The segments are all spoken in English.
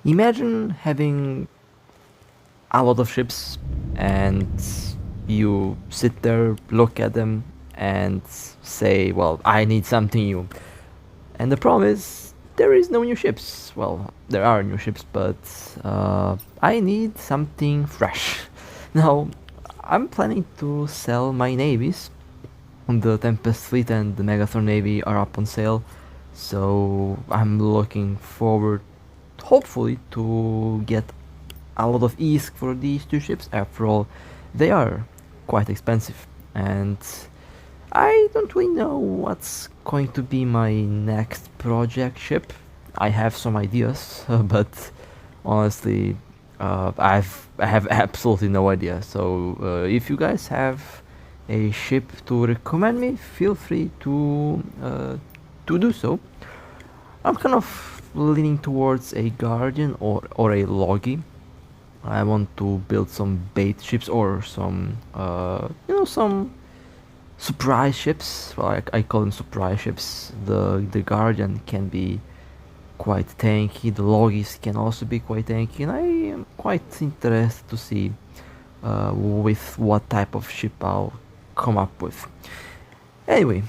Imagine having a lot of ships and you sit there, look at them, and say, well, I need something new. And the problem is, there is no new ships. Well, there are new ships, but I need something fresh. Now, I'm planning to sell my navies. The Tempest Fleet and the Megathor Navy are up on sale, so I'm looking forward, hopefully, to get a lot of ease for these two ships. After all, they are quite expensive, and I don't really know what's going to be my next project ship. I have some ideas, but honestly, I have absolutely no idea. So if you guys have a ship to recommend me, feel free to do so. I'm kind of leaning towards a Guardian or a Logi. I want to build some bait ships or some some surprise ships. Well, I call them surprise ships. The Guardian can be quite tanky. The Logis can also be quite tanky, and I am quite interested to see with what type of ship I'll come up with. Anyway,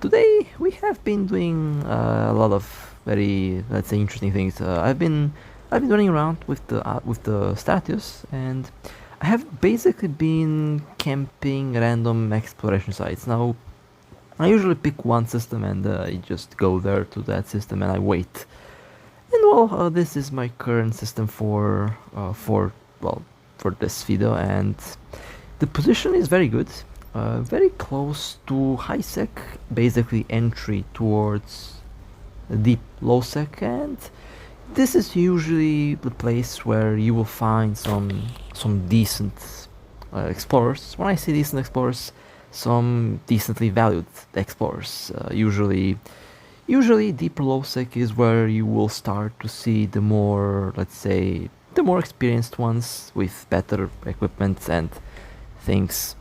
today we have been doing a lot of very, let's say, interesting things. I've been running around with the status, and I have basically been camping random exploration sites. Now, I usually pick one system and I just go there to that system and I wait. And well, this is my current system for this video, and the position is very good, very close to high sec, basically entry towards deep low sec, and this is usually the place where you will find some decent explorers. When I say decent explorers, some decently valued explorers. Usually deeper low sec is where you will start to see the more, let's say, the more experienced ones with better equipment and things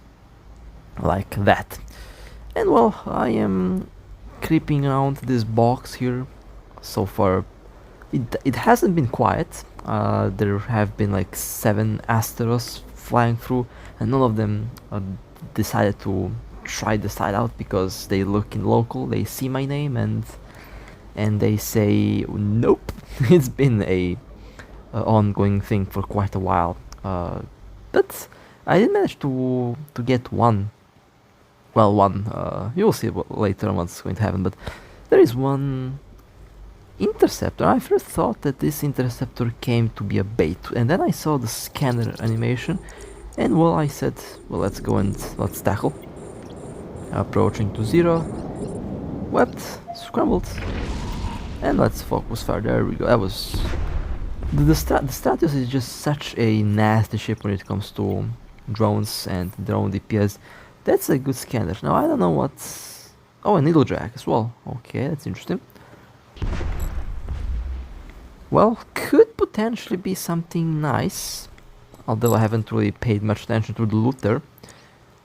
like that. And well, I am creeping around this box here. So far, it hasn't been quiet. There have been like 7 Asteros flying through, and none of them decided to try the site out because they look in local, they see my name, and they say nope. It's been a ongoing thing for quite a while, but I did manage to get one. Well, one. You'll see later on what's going to happen, but there is one interceptor. I first thought that this interceptor came to be a bait, and then I saw the scanner animation, and well, I said, well, let's go and let's tackle. Approaching to 0, wept, scrambled, and let's focus fire. There we go. That was the Stratos is just such a nasty ship when it comes to drones and drone DPS. That's a good scanner. Now I don't know what's... Oh, a needle drag as well. Okay, that's interesting. Well, could potentially be something nice, although I haven't really paid much attention to the loot there.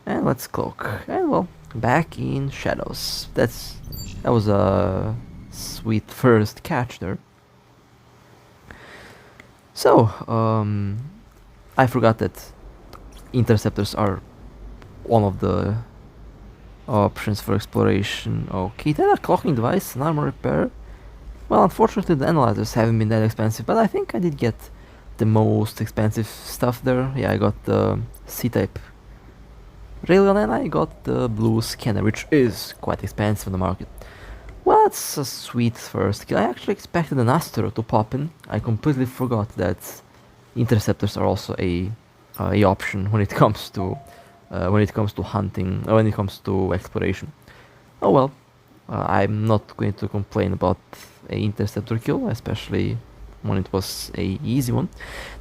And let's cloak. And well, back in shadows. That was a sweet first catch there. So, I forgot that interceptors are one of the options for exploration. Okay, then a clocking device, an armor repair. Well, unfortunately the analyzers haven't been that expensive, but I think I did get the most expensive stuff there. Yeah, I got the C-type railgun and I got the blue scanner, which is quite expensive on the market. Well, that's a sweet first kill. I actually expected an Astero to pop in. I completely forgot that interceptors are also a option when it comes to hunting, or when it comes to exploration. Oh well, I'm not going to complain about a interceptor kill, especially when it was a easy one.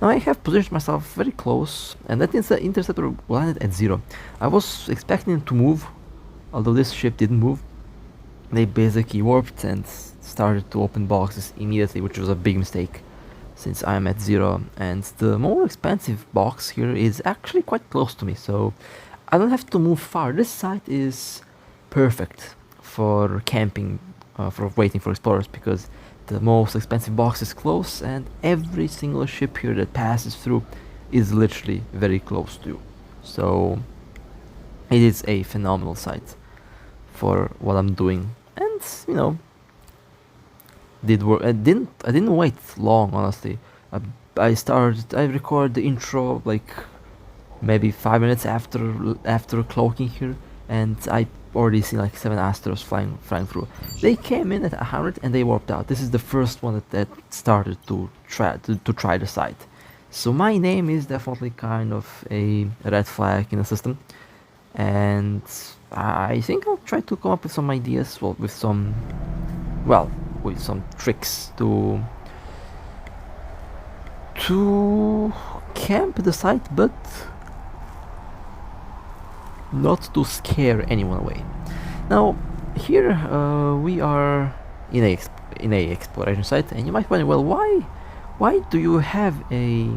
Now I have positioned myself very close, and that means the interceptor landed at 0. I was expecting it to move, although this ship didn't move. They basically warped and started to open boxes immediately, which was a big mistake, since I'm at 0, and the more expensive box here is actually quite close to me, so I don't have to move far. This site is perfect for camping, for waiting for explorers, because The most expensive box is close, and every single ship here that passes through is literally very close to you. So it is a phenomenal sight for what I'm doing, and you know, did work. I didn't wait long, honestly. I record the intro like maybe 5 minutes after cloaking here, and I already see like 7 Asteros flying through. They came in at 100 and they warped out. This is the first one that started to try the site. So my name is definitely kind of a red flag in the system, and I think I'll try to come up with some ideas, with some tricks to camp the site, but not to scare anyone away. Now here we are in a exploration site, and you might wonder, well, why do you have a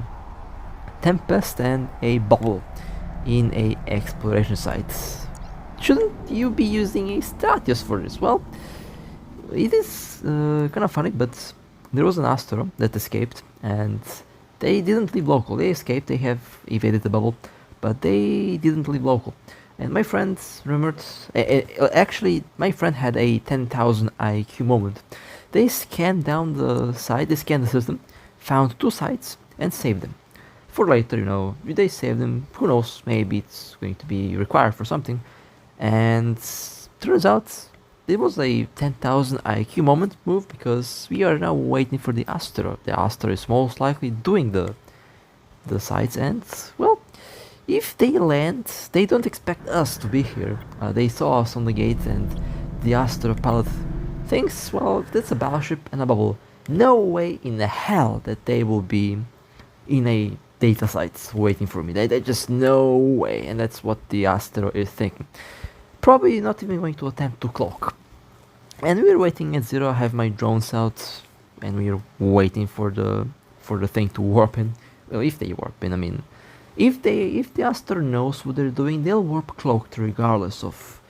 tempest and a bubble in a exploration site? Shouldn't you be using a Stratios for this? Well, it is kind of funny, but there was an Astero that escaped, and they didn't leave local. They escaped, they have evaded the bubble, but they didn't leave local. And my friend remembered, actually my friend had a 10,000 IQ moment. They scanned down the site, they scanned the system, found 2 sites, and saved them. For later, you know, they saved them, who knows, maybe it's going to be required for something. And turns out it was a 10,000 IQ moment move, because we are now waiting for the Astero. The Astero is most likely doing the sites, and well, if they land, they don't expect us to be here. They saw us on the gate, and the Astero pilot thinks, well, that's a battleship and a bubble. No way in the hell that they will be in a data site waiting for me. They just no way, and that's what the Astero is thinking. Probably not even going to attempt to cloak. And we're waiting at 0. I have my drones out, and we're waiting for the thing to warp in. Well, if they warp in, I mean, if the Astero knows what they're doing, they'll warp cloaked regardless of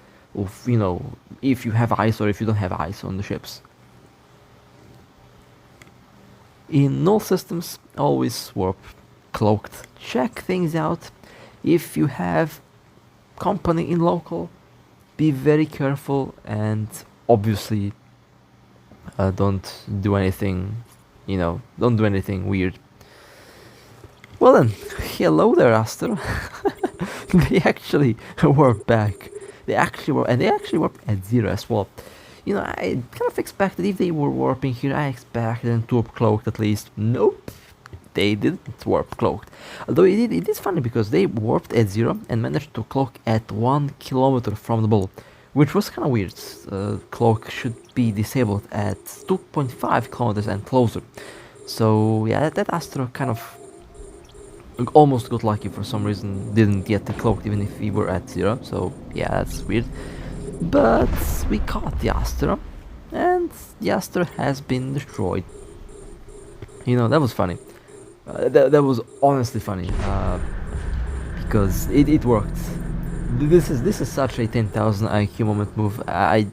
you know, if you have ice or if you don't have ice on the ships. In null systems, always warp cloaked. Check things out. If you have company in local, be very careful, and obviously don't do anything, you know, don't do anything weird. Well then, hello there, Astero. They actually warped back. They actually warped at 0 as well. You know, I kind of expected, if they were warping here, I expected them to warp cloaked at least. Nope, they didn't warp cloaked. Although it is funny, because they warped at 0 and managed to cloak at 1 kilometer from the bubble, which was kind of weird. Cloak should be disabled at 2.5 kilometers and closer. So yeah, that Astero kind of almost got lucky for some reason, didn't get the cloak even if we were at 0, so yeah, that's weird. But we caught the Astero, and the Astero has been destroyed. You know, that was funny. That was honestly funny, because it worked. This is such a 10,000 IQ moment move. I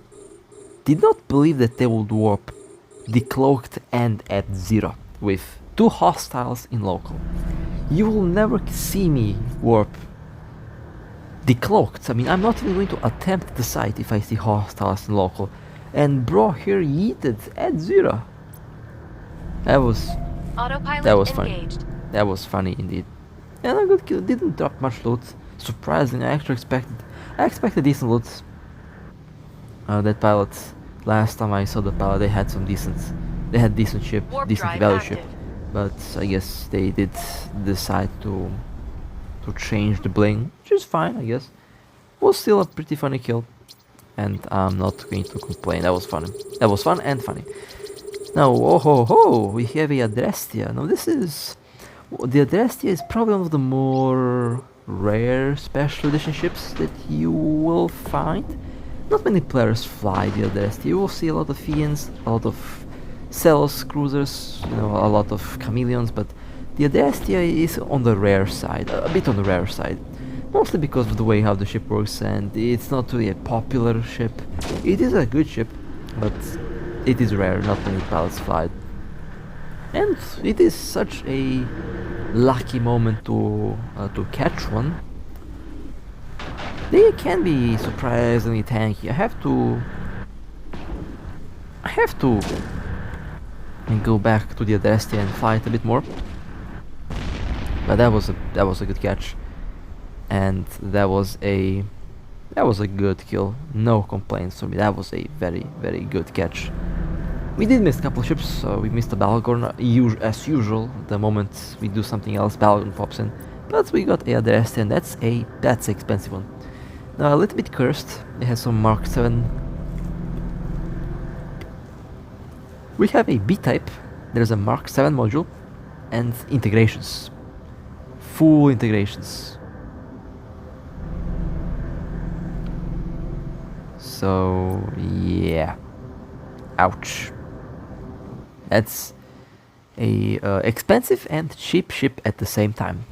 did not believe that they would warp decloaked and at 0 with 2 hostiles in local. You will never see me warp decloaked. I mean, I'm not even going to attempt the site if I see hostiles in local. And bro here yeeted at 0. That was funny. That was funny indeed. And a good kill. Didn't drop much loot. Surprisingly, I expected decent loot. That pilot, last time I saw the pilot, they had decent ship, decent value ship. But I guess they did decide to change the bling, which is fine, I guess. Was still a pretty funny kill, and I'm not going to complain. That was fun. That was fun and funny. Now, oh ho ho, we have a Adrestia. Now the Adrestia is probably one of the more rare special edition ships that you will find. Not many players fly the Adrestia. You will see a lot of Fiends, a lot of Cells, Cruisers, you know, a lot of Chameleons, but the Adrestia is on the rare side, a bit on the rare side. Mostly because of the way how the ship works, and it's not really a popular ship. It is a good ship, but it is rare, not many pilots fly. And it is such a lucky moment to catch one. They can be surprisingly tanky. I have to go back to the Adrestia and fight a bit more. But that was a good catch, and that was a good kill. No complaints for me. That was a very good catch. We did miss a couple of ships. We missed a Balgorn as usual. The moment we do something else, Balgorn pops in. But we got a Adrestia, and that's an expensive one. Now a little bit cursed. It has some Mark 7. We have a B-type. There's a Mark 7 module and integrations. Full integrations. So yeah. Ouch. That's a expensive and cheap ship at the same time.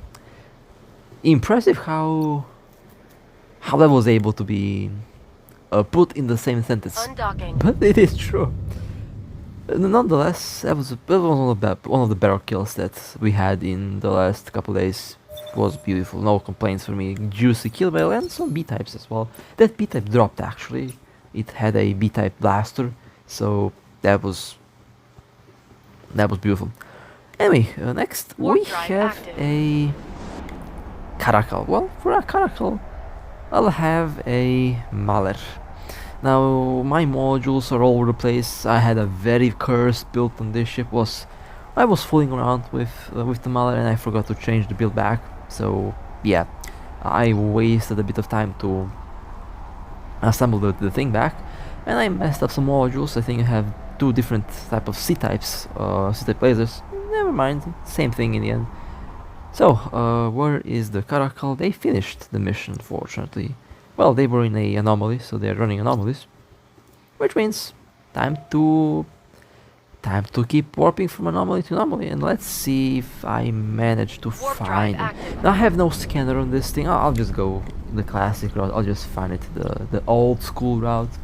Impressive how that was able to be put in the same sentence. Undocking. But it is true. Nonetheless, that was one of the better kills that we had in the last couple days. It was beautiful, no complaints for me. Juicy kill whale and some B-types as well. That B-type dropped actually. It had a B-type blaster, so that was beautiful. Anyway, next Warp we drive have active. a Caracal. Well, for a Caracal, I'll have a Maler. Now my modules are all over the place. I had a very cursed build on this ship. I was fooling around with the Maler and I forgot to change the build back. So yeah, I wasted a bit of time to assemble the thing back, and I messed up some modules. I think I have two different type of C-types, C-type lasers. Never mind, same thing in the end. So where is the Caracal? They finished the mission, fortunately. Well, they were in a anomaly, so they're running anomalies, which means time to keep warping from anomaly to anomaly. And let's see if I manage to find it. Now I have no scanner on this thing. I'll just go the classic route. I'll just find it the old school route.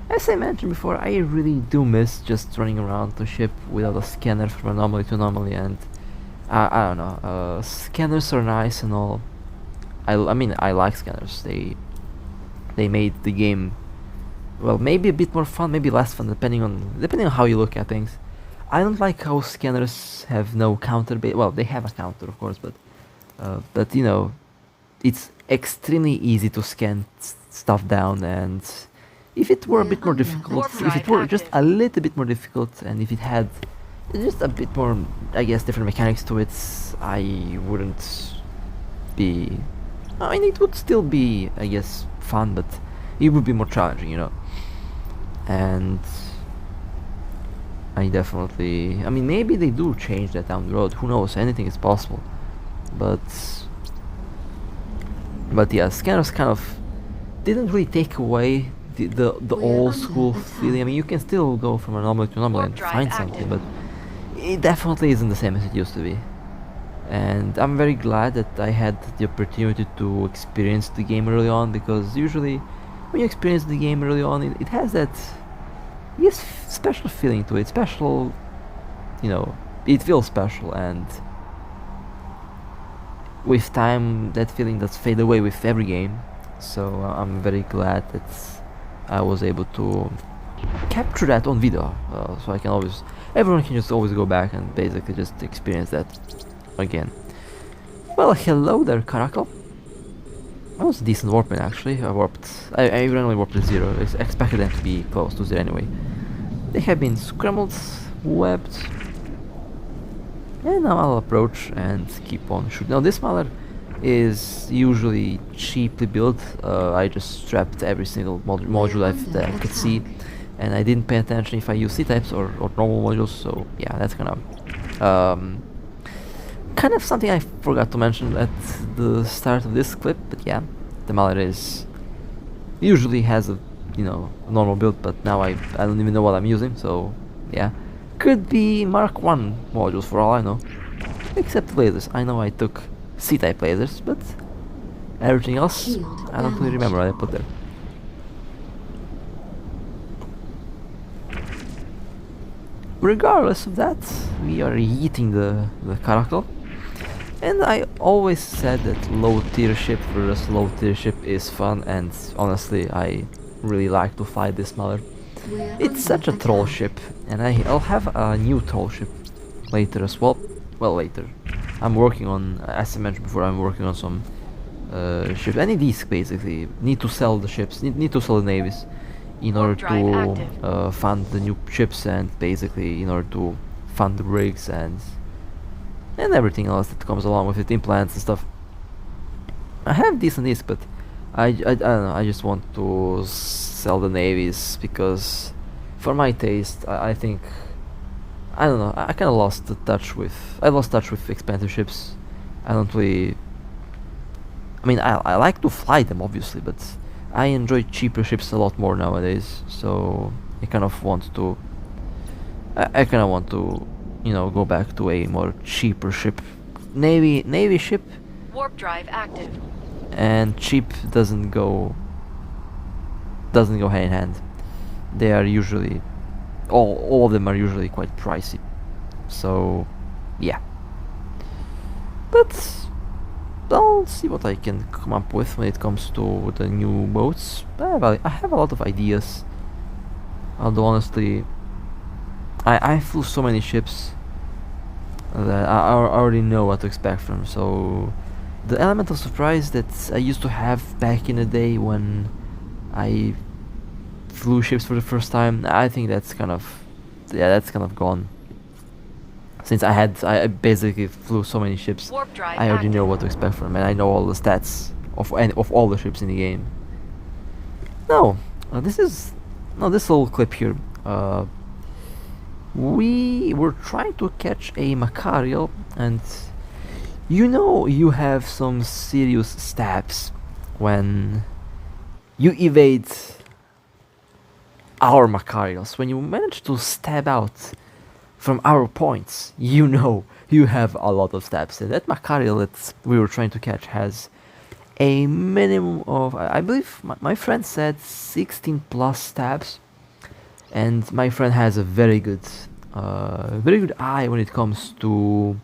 As I mentioned before, I really do miss just running around the ship without a scanner from anomaly to anomaly. And I don't know. Scanners are nice and all. I mean, I like scanners. They made the game, well, maybe a bit more fun, maybe less fun, depending on how you look at things. I don't like how scanners have no counter. Well, they have a counter, of course, but you know, it's extremely easy to scan stuff down. And if it were a bit more difficult, if it were just a little bit more difficult, and if it had just a bit more, I guess, different mechanics to it, I wouldn't be. I mean, it would still be, I guess, fun, but it would be more challenging, you know. And I mean, maybe they do change that down the road. Who knows? Anything is possible. But yeah, scanners kind of didn't really take away the old school feeling. I mean, you can still go from anomaly to anomaly and find something, but it definitely isn't the same as it used to be. And I'm very glad that I had the opportunity to experience the game early on, because usually when you experience the game early on, it has that, yes, special feeling to it. Special, you know, it feels special, and with time that feeling does fade away with every game. So I'm very glad that I was able to capture that on video, so I can always, everyone can just always go back and basically just experience that again. Well, hello there, Caracal. That was a decent warping actually. I randomly warped to 0. I expected them to be close to 0 anyway. They have been scrambled, webbed, and now I'll approach and keep on shooting. Now this Maler is usually cheaply built. I just strapped every single module that I could see, and I didn't pay attention if I use C-types or normal modules, so yeah, that's kind of something I forgot to mention at the start of this clip. But yeah, the Maler usually has a, you know, normal build, but now I don't even know what I'm using, so yeah, could be Mark 1 modules for all I know, except lasers. I know I took C-type lasers, but everything else I don't really remember what I put there. regardless of that, we are eating the Caracal. And I always said that low tier ship versus low tier ship is fun, and honestly I really like to fight this mother. It's such a troll ship, and I'll have a new troll ship later as well. Well, later. I'm working on, as I mentioned before, I'm working on some ships. Any these basically. Need to sell the ships, need to sell the navies in order to fund the new ships, and basically in order to fund the rigs and everything else that comes along with it, implants and stuff. I have this and this, but I don't know, I just want to sell the navies because for my taste, I think, I don't know, I kind of lost touch with expensive ships. I don't really, I mean, I like to fly them obviously, but I enjoy cheaper ships a lot more nowadays, so I kind of want to, I kind of want to, you know, go back to a more cheaper ship. Navy ship. Warp drive active. And cheap doesn't go hand in hand. They are usually, all of them are usually quite pricey. So yeah. But I'll see what I can come up with when it comes to the new boats. I have a lot of ideas. Although honestly, I flew so many ships that I already know what to expect from. So the element of surprise that I used to have back in the day when I flew ships for the first time, I think that's kind of, yeah, that's kind of gone. Since I basically flew so many ships, I already know what to expect from them, and I know all the stats of all the ships in the game. No, this little clip here. We were trying to catch a Macariel, and you know you have some serious stabs when you evade our Macariels. When you manage to stab out from our points, you know you have a lot of stabs. And that Macariel that we were trying to catch has a minimum of, I believe my friend said 16 plus stabs. And my friend has a very good eye when it comes to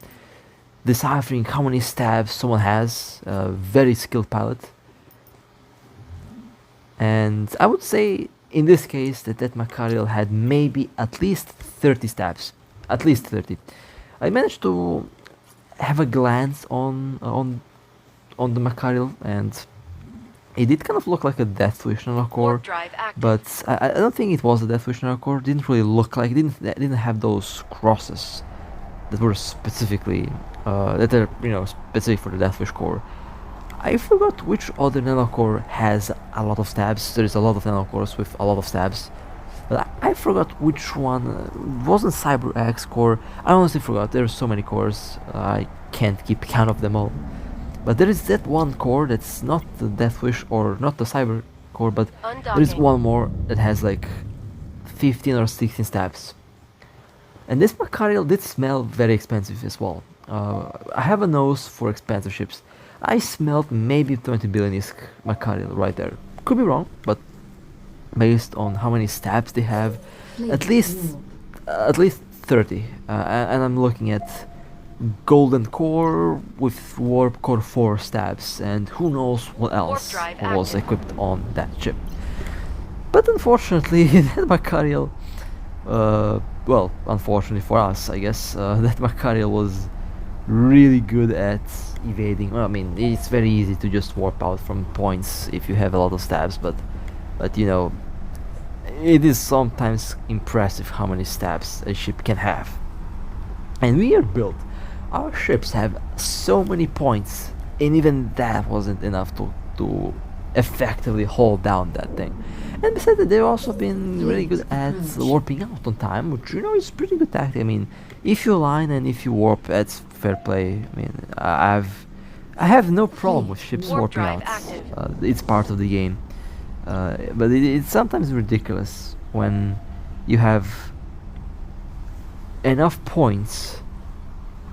deciphering how many stabs someone has. Very skilled pilot. And I would say in this case that Macariel had maybe at least 30 stabs. At least 30. I managed to have a glance on the Macariel, and it did kind of look like a Deathwish Nanocore, but I don't think it was a Deathwish Nanocore. Didn't really look like, didn't have those crosses that were specifically that are, you know, specific for the Deathwish core. I forgot which other Nanocore has a lot of stabs. There is a lot of Nanocores with a lot of stabs. But I forgot which one. It wasn't Cyber X core. I honestly forgot. There are so many cores. I can't keep count of them all. But there is that one core that's not the Deathwish or not the Cyber core, but there is one more that has like 15 or 16 stabs. And this Macariel did smell very expensive as well. I have a nose for expensive ships. I smelled maybe 20 billion ISK Macariel right there. Could be wrong, but based on how many stabs they have, at least 30. And I'm looking at Golden Core with Warp Core 4 stabs, and who knows what else was equipped on that ship. But unfortunately, that Macariel, well, unfortunately for us, I guess, that Macariel was really good at evading. Well, I mean, it's very easy to just warp out from points if you have a lot of stabs, but you know, it is sometimes impressive how many stabs a ship can have. And we are built, our ships have so many points, and even that wasn't enough to effectively hold down that thing. And besides that, they've also been really good at warping out on time, which, you know, is pretty good tactic. I mean, if you line and if you warp, that's fair play. I mean, I have no problem with ships warping out. It's part of the game. But it's sometimes ridiculous when you have enough points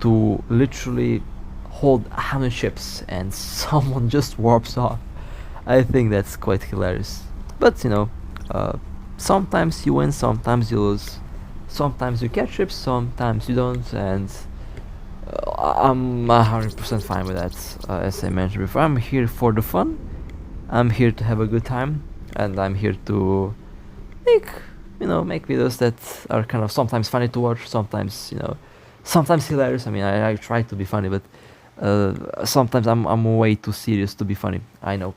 to literally hold 100 ships and someone just warps off. I think that's quite hilarious. But you know, sometimes you win, sometimes you lose. sometimes you catch ships, sometimes you don't, and I'm 100% fine with that. As I mentioned before, I'm here for the fun. I'm here to have a good time, and I'm here to make, make videos that are kind of sometimes funny to watch, sometimes, sometimes hilarious. I mean, I try to be funny, but sometimes I'm way too serious to be funny. I know.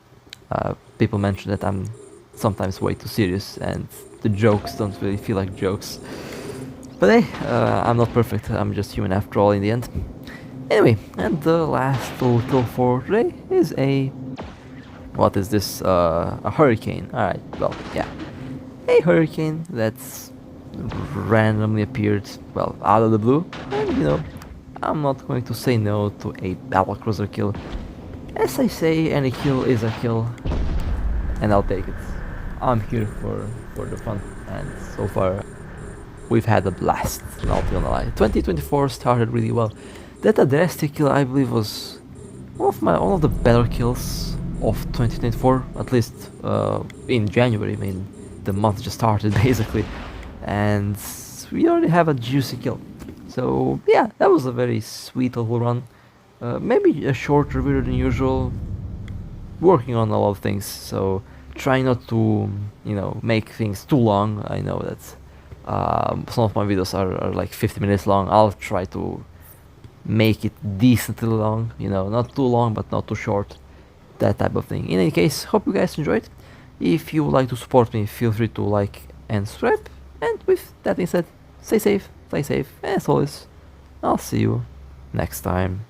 People mention that I'm sometimes way too serious, and the jokes don't really feel like jokes. But hey, I'm not perfect. I'm just human after all in the end. Anyway, and the last little kill for today is a... What is this? A hurricane. Alright, well, yeah. A hurricane that's randomly appeared, well, out of the blue. And, I'm not going to say no to a battlecruiser kill. As I say, any kill is a kill, and I'll take it. I'm here for the fun, and so far we've had a blast, not gonna lie. 2024 started really well. That Adrestia kill, I believe, was one of the better kills of 2024, at least in January. I mean, the month just started basically, and we already have a juicy kill. So yeah, that was a very sweet little run. Maybe a shorter video than usual. Working on a lot of things, so trying not to, make things too long. I know that some of my videos are like 50 minutes long. I'll try to make it decently long, not too long but not too short, that type of thing. In any case, hope you guys enjoyed. If you would like to support me, feel free to like and subscribe. And with that being said, stay safe, play safe, and as always, I'll see you next time.